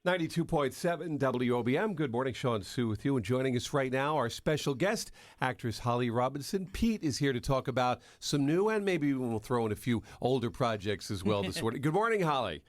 92.7 WOBM. Good morning, Sean Sue with you. And joining us right now, our special guest, actress Holly Robinson. Peete is here to talk about some new, and maybe we'll throw in a few older projects as well this morning. Good morning, Holly.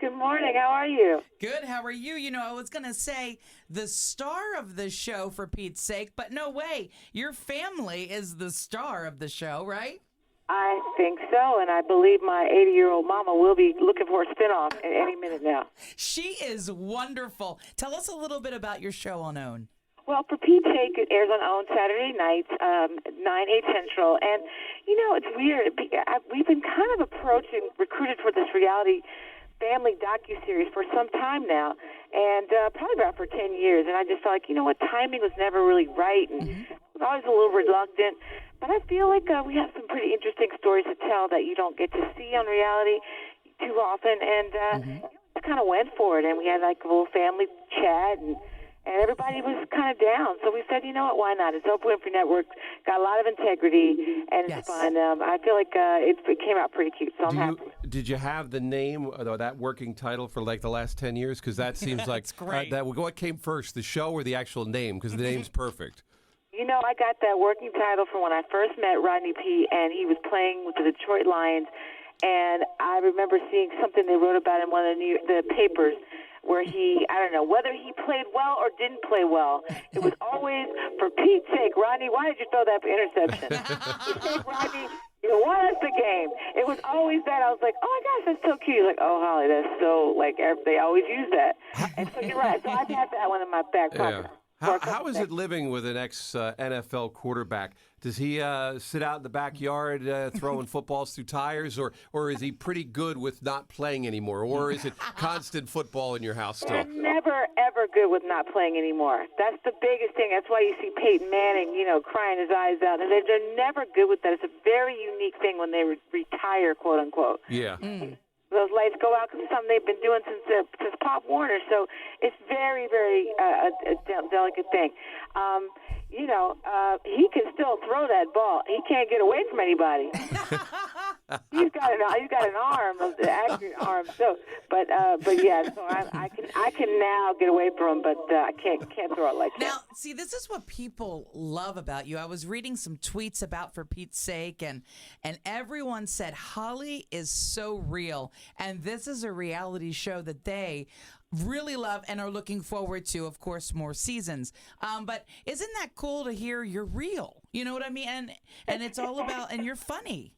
Good morning. How are you? Good. How are you? You know, I was going to say the star of the show for Pete's sake, but no way. Your family is the star of the show, right? I think so, and I believe my 80-year-old mama will be looking for a spinoff at any minute now. She is wonderful. Tell us a little bit about your show on OWN. Well, for Pete's sake, it airs on OWN Saturday nights, 9/8 Central. And, you know, it's weird. We've been kind of recruited for this reality family docuseries for some time now, and probably about for 10 years. And I just felt like, you know what, timing was never really right, and I was always a little reluctant. But I feel like we have some pretty interesting stories to tell that you don't get to see on reality too often. And I kind of went for it, and we had like a little family chat, and everybody was kind of down. So we said, you know what, why not? It's Oprah Winfrey Network, got a lot of integrity, and it's fun. I feel like it came out pretty cute, so I'm happy. Did you have the name, or that working title for like the last 10 years? Because that seems like what came first, the show or the actual name? Because the name's perfect. You know, I got that working title from when I first met Rodney Peete, and he was playing with the Detroit Lions. And I remember seeing something they wrote about in one of the papers where he, I don't know, whether he played well or didn't play well. It was always, for Pete's sake, Rodney, why did you throw that interception? Rodney, you won us the game. It was always that. I was like, oh, my gosh, that's so cute. He's like, oh, Holly, that's so, like, they always use that. And so you're right. So I've had that one in my back pocket. Yeah. How is it living with an ex-NFL quarterback? Does he sit out in the backyard throwing footballs through tires, or is he pretty good with not playing anymore? Or is it constant football in your house still? They're never, ever good with not playing anymore. That's the biggest thing. That's why you see Peyton Manning, you know, crying his eyes out. And they're never good with that. It's a very unique thing when they retire, quote unquote. Yeah. Those lights go out because it's something they've been doing since Pop Warner. So it's very, very a delicate thing. You know, he can still throw that ball. He can't get away from anybody. He's got an arm, an accurate arm. So, but yeah. So I can now get away from him, but I can't throw it like that. Now, see, this is what people love about you. I was reading some tweets about For Pete's Sake, and everyone said Holly is so real, and this is a reality show that they really love and are looking forward to, of course, more seasons. But isn't that cool to hear you're real? You know what I mean? And it's all about, and you're funny.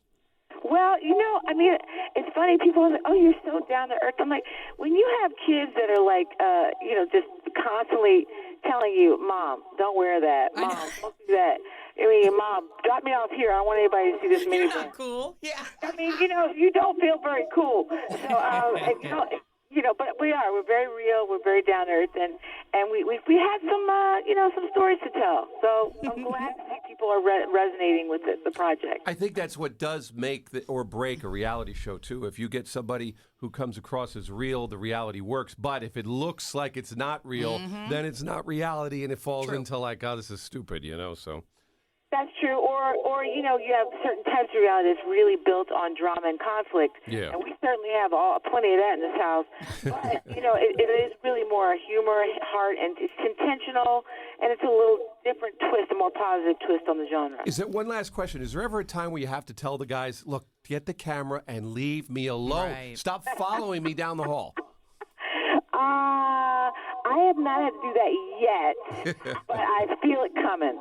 Well, you know, I mean, it's funny. People are like, oh, you're so down to earth. I'm like, when you have kids that are like, you know, just constantly telling you, Mom, don't wear that. Mom, don't do that. I mean, Mom, drop me off here. I don't want anybody to see this minivan. You're not cool. Yeah. I mean, you know, you don't feel very cool. So, and, you know, but we're very real. We're very down to earth, and we had some, you know, some stories to tell. So I'm glad to see people are resonating with the project. I think that's what does make or break a reality show too. If you get somebody who comes across as real, the reality works. But if it looks like it's not real, then it's not reality, and it falls into like, oh, this is stupid, you know. So. That's true. Or you know, you have certain types of reality that's really built on drama and conflict. Yeah. And we certainly have plenty of that in this house. But, you know, it is really more humor, heart, and it's intentional, and it's a little different twist, a more positive twist on the genre. Is there one last question? Is there ever a time where you have to tell the guys, look, get the camera and leave me alone. Right. Stop following me down the hall. I have not had to do that yet, but I feel it coming.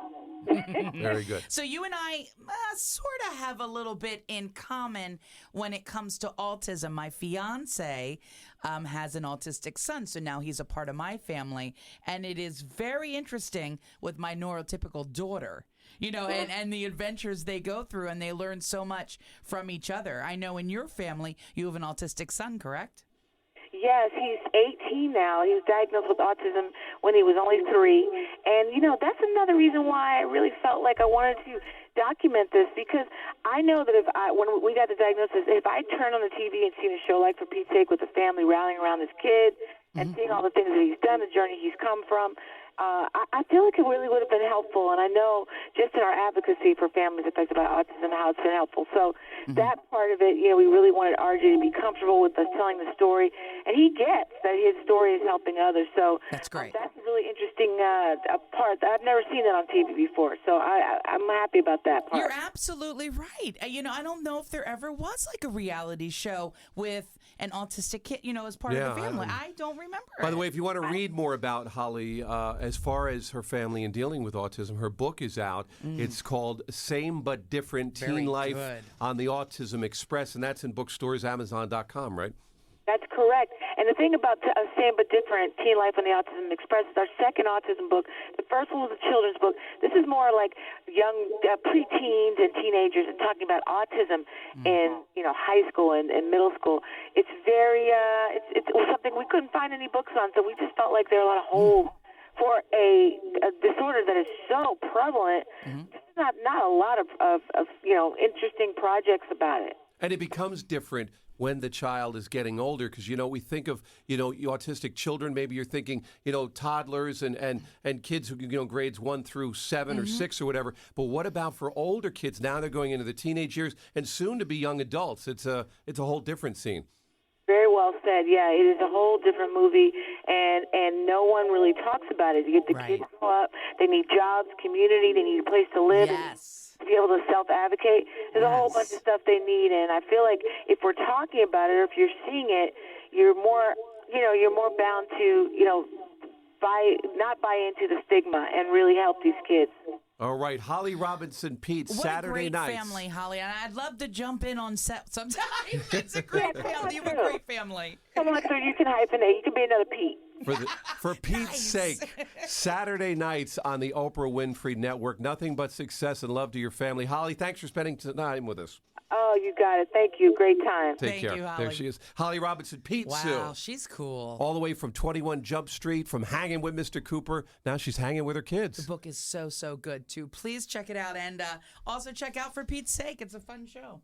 Very good. So you and I sort of have a little bit in common when it comes to autism. My fiance has an autistic son, so now he's a part of my family. And it is very interesting with my neurotypical daughter, you know, and the adventures they go through, and they learn so much from each other. I know in your family you have an autistic son, correct? Yes, he's 18 now. He was diagnosed with autism when he was only 3. And, you know, that's another reason why I really felt like I wanted to document this, because I know that when we got the diagnosis, if I turn on the TV and see a show like For Pete's Sake with the family rallying around this kid and seeing all the things that he's done, the journey he's come from, I feel like it really would have been helpful, and I know just in our advocacy for families affected by autism, how it's been helpful. So that part of it, we really wanted RJ to be comfortable with us telling the story, and he gets that his story is helping others. So that's great. That's a really interesting part. I've never seen that on TV before, so I'm happy about that part. You're absolutely right. I don't know if there ever was like a reality show with an autistic kid, as part of the family. I don't remember. By the way, if you want to read more about Holly, as far as her family and dealing with autism, her book is out. It's called Same But Different: Teen Life on the Autism Express, and that's in bookstores, Amazon.com, right? That's correct. And the thing about Same But Different, Teen Life on the Autism Express, is our second autism book. The first one was a children's book. This is more like young preteens and teenagers and talking about autism in high school and middle school. It's very it's something we couldn't find any books on, so we just felt like there are a lot of holes for a disorder that is so prevalent. There's not a lot of interesting projects about it. And it becomes different when the child is getting older, because, we think of, autistic children, maybe you're thinking, toddlers and kids who, grades 1 through 7 or 6 or whatever. But what about for older kids? Now they're going into the teenage years and soon to be young adults. It's a whole different scene. Very well said. Yeah, it is a whole different movie, and no one really talks about it. You get the kids grow up, they need jobs, community, they need a place to live. Yes. To be able to self-advocate. There's a whole bunch of stuff they need, and I feel like if we're talking about it or if you're seeing it, you're more bound to, not buy into the stigma and really help these kids. All right, Holly Robinson Peete, Saturday nights. What a great family, Holly. And I'd love to jump in on set sometime. It's a great family. You have a great family. Come on, so you can hyphenate. You can be another Pete. For Pete's sake, Saturday nights on the Oprah Winfrey Network. Nothing but success and love to your family. Holly, thanks for spending time with us. Oh, you got it. Thank you. Great time. Take care. Thank you, Holly. There she is. Holly Robinson Peete. Wow, she's cool. All the way from 21 Jump Street, from hanging with Mr. Cooper. Now she's hanging with her kids. The book is so good, too. Please check it out. And also check out For Pete's Sake. It's a fun show.